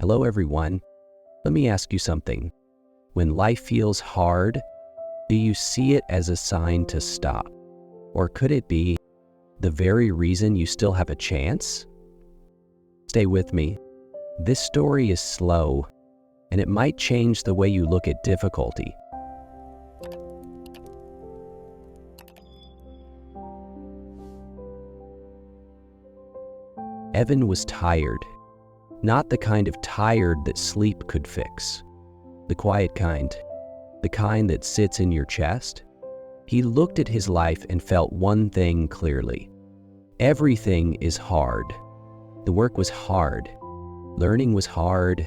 Hello, everyone. Let me ask you something. When life feels hard, do you see it as a sign to stop? Or could it be the very reason you still have a chance? Stay with me. This story is slow, and it might change the way you look at difficulty. Evan was tired. Not the kind of tired that sleep could fix. The quiet kind. The kind that sits in your chest. He looked at his life and felt one thing clearly. Everything is hard. The work was hard. Learning was hard.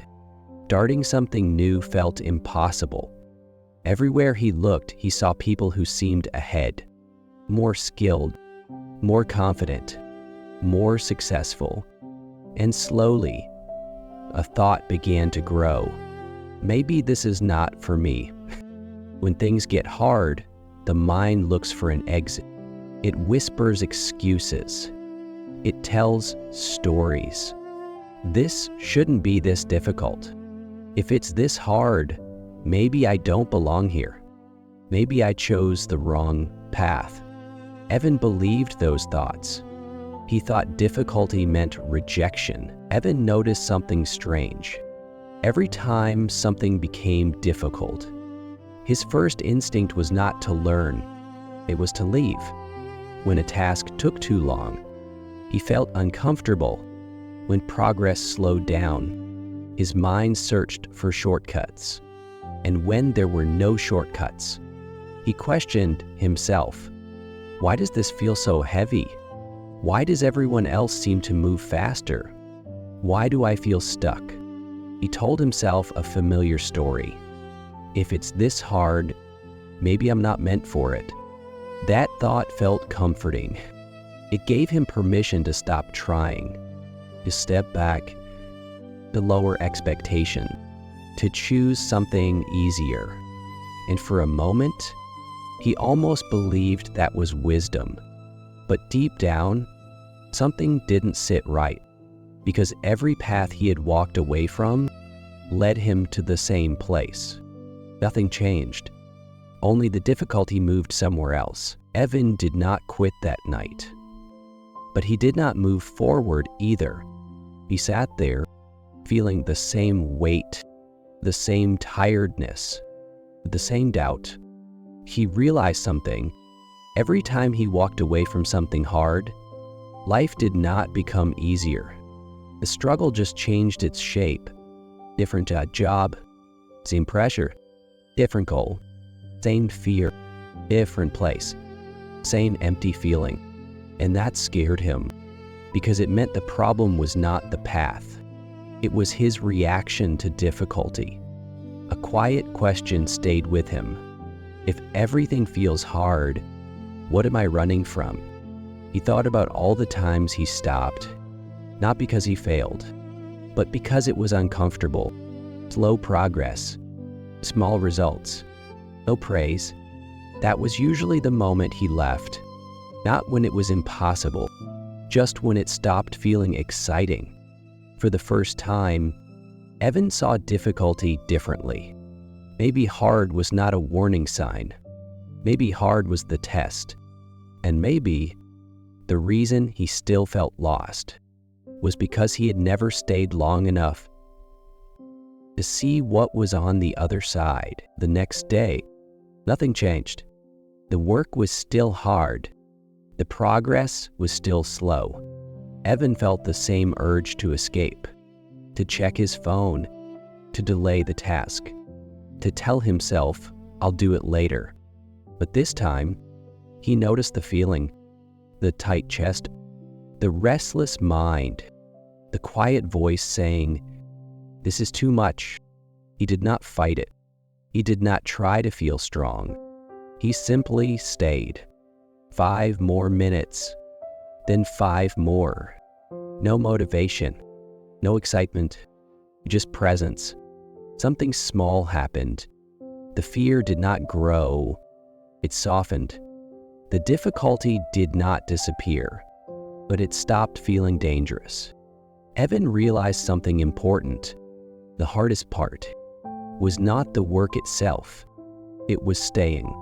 Starting something new felt impossible. Everywhere he looked, he saw people who seemed ahead. More skilled. More confident. More successful. And slowly, a thought began to grow. Maybe this is not for me. When things get hard, the mind looks for an exit. It whispers excuses. It tells stories. This shouldn't be this difficult. If it's this hard, maybe I don't belong here. Maybe I chose the wrong path. Evan believed those thoughts. He thought difficulty meant rejection. Evan noticed something strange. Every time something became difficult, his first instinct was not to learn, it was to leave. When a task took too long, he felt uncomfortable. When progress slowed down, his mind searched for shortcuts. And when there were no shortcuts, he questioned himself. Why does this feel so heavy? Why does everyone else seem to move faster? Why do I feel stuck? He told himself a familiar story. If it's this hard, maybe I'm not meant for it. That thought felt comforting. It gave him permission to stop trying, to step back, to lower expectation, to choose something easier. And for a moment, he almost believed that was wisdom. But deep down, something didn't sit right, because every path he had walked away from led him to the same place. Nothing changed. Only the difficulty moved somewhere else. Evan did not quit that night. But he did not move forward either. He sat there, feeling the same weight, the same tiredness, the same doubt. He realized something. Every time he walked away from something hard, life did not become easier. The struggle just changed its shape. Different job, same pressure, different goal, same fear, different place, same empty feeling. And that scared him, because it meant the problem was not the path. It was his reaction to difficulty. A quiet question stayed with him. If everything feels hard, what am I running from? He thought about all the times he stopped, not because he failed, but because it was uncomfortable. Slow progress, small results, no praise. That was usually the moment he left, not when it was impossible, just when it stopped feeling exciting. For the first time, Evan saw difficulty differently. Maybe hard was not a warning sign. Maybe hard was the test. And maybe the reason he still felt lost was because he had never stayed long enough to see what was on the other side. The next day, nothing changed. The work was still hard. The progress was still slow. Evan felt the same urge to escape, to check his phone, to delay the task, to tell himself, I'll do it later. But this time, he noticed the feeling, the tight chest, the restless mind, the quiet voice saying, this is too much. He did not fight it. He did not try to feel strong. He simply stayed. 5 more minutes, then 5 more. No motivation, no excitement, just presence. Something small happened. The fear did not grow, it softened. The difficulty did not disappear, but it stopped feeling dangerous. Evan realized something important. The hardest part was not the work itself, it was staying,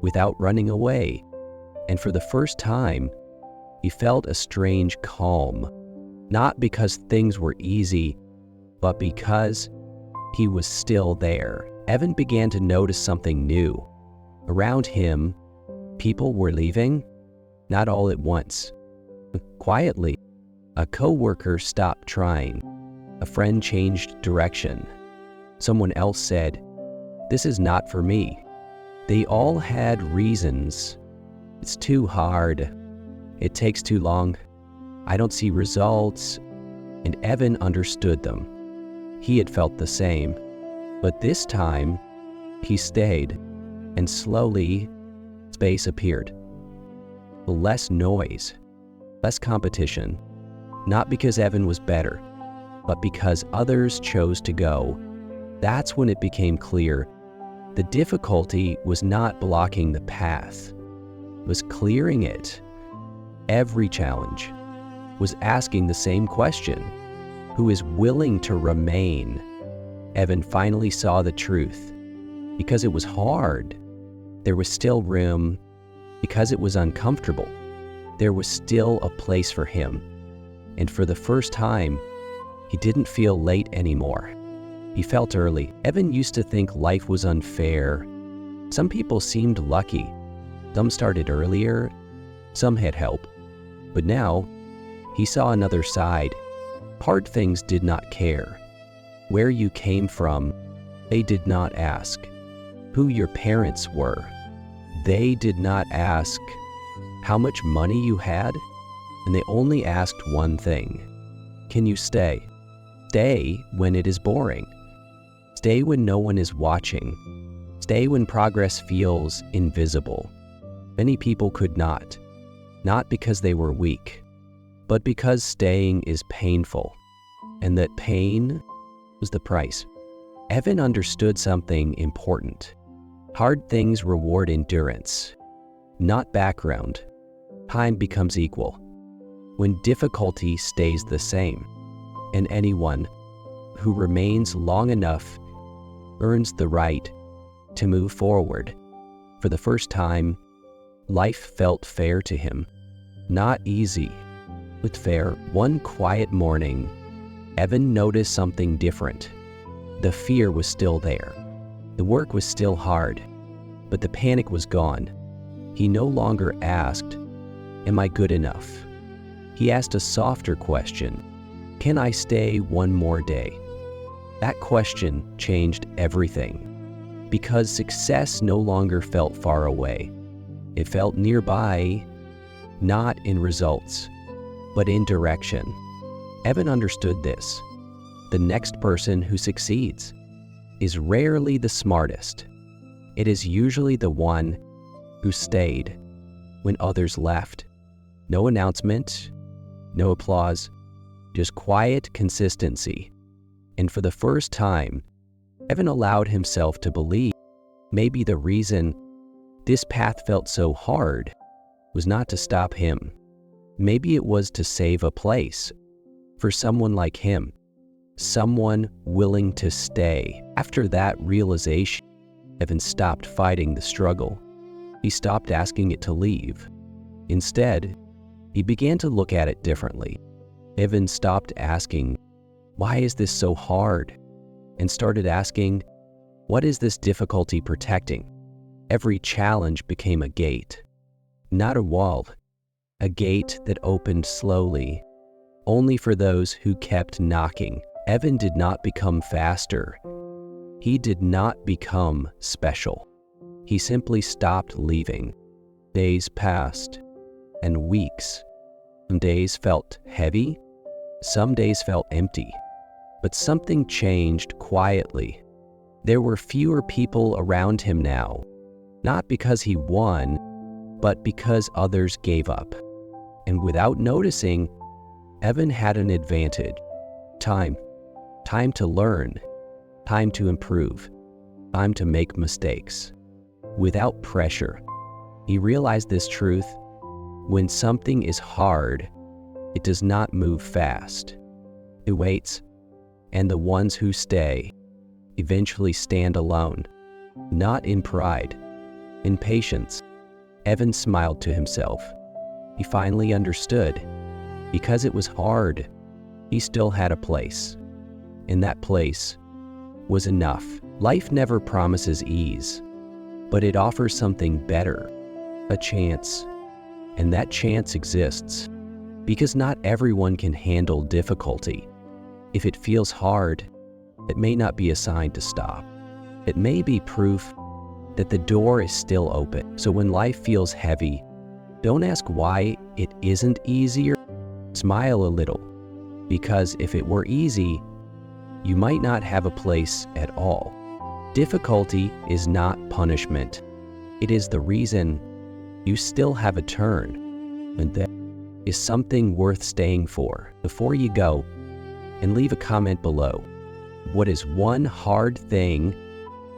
without running away. And for the first time, he felt a strange calm, not because things were easy, but because he was still there. Evan began to notice something new. Around him, people were leaving, not all at once. Quietly, a coworker stopped trying. A friend changed direction. Someone else said, "This is not for me." They all had reasons. "It's too hard. It takes too long. I don't see results." And Evan understood them. He had felt the same. But this time, he stayed, and slowly, space appeared. Less noise, less competition. Not because Evan was better, but because others chose to go. That's when it became clear the difficulty was not blocking the path, it was clearing it. Every challenge was asking the same question: who is willing to remain? Evan finally saw the truth. Because it was hard, there was still room. Because it was uncomfortable, there was still a place for him. And for the first time, he didn't feel late anymore. He felt early. Evan used to think life was unfair. Some people seemed lucky. Some started earlier. Some had help. But now, he saw another side. Hard things did not care. Where you came from, they did not ask. Who your parents were, they did not ask. How much money you had, and they only asked one thing: can you stay? Stay when it is boring. Stay when no one is watching. Stay when progress feels invisible. Many people could not because they were weak, but because staying is painful, and that pain was the price. Evan understood something important. Hard things reward endurance, not background. Time becomes equal when difficulty stays the same, and anyone who remains long enough earns the right to move forward. For the first time, life felt fair to him. Not easy, but fair. One quiet morning, Evan noticed something different. The fear was still there. The work was still hard, but the panic was gone. He no longer asked, "Am I good enough?" He asked a softer question: "Can I stay one more day?" That question changed everything, because success no longer felt far away. It felt nearby, not in results, but in direction. Evan understood this. The next person who succeeds is rarely the smartest. It is usually the one who stayed when others left. No announcement, no applause, just quiet consistency. And for the first time, Evan allowed himself to believe maybe the reason this path felt so hard was not to stop him. Maybe it was to save a place for someone like him, someone willing to stay. After that realization, Evan stopped fighting the struggle. He stopped asking it to leave. Instead, he began to look at it differently. Evan stopped asking, "Why is this so hard?" and started asking, "What is this difficulty protecting?" Every challenge became a gate, not a wall, a gate that opened slowly, only for those who kept knocking. Evan did not become faster. He did not become special. He simply stopped leaving. Days passed, and weeks. Some days felt heavy, some days felt empty. But something changed quietly. There were fewer people around him now, not because he won, but because others gave up. And without noticing, Evan had an advantage. Time. Time to learn. Time to improve. Time to make mistakes. Without pressure. He realized this truth. When something is hard, it does not move fast. It waits. And the ones who stay eventually stand alone, not in pride, in patience. Evan smiled to himself. He finally understood. Because it was hard, he still had a place. And that place was enough. Life never promises ease, but it offers something better, a chance. And that chance exists because not everyone can handle difficulty. If it feels hard, it may not be a sign to stop. It may be proof that the door is still open. So when life feels heavy, don't ask why it isn't easier. Smile a little, because if it were easy, you might not have a place at all. Difficulty is not punishment. It is the reason you still have a turn, and that is something worth staying for. Before you go, and leave a comment below. What is one hard thing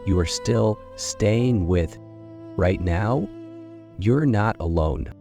you are still staying with right now? You're not alone.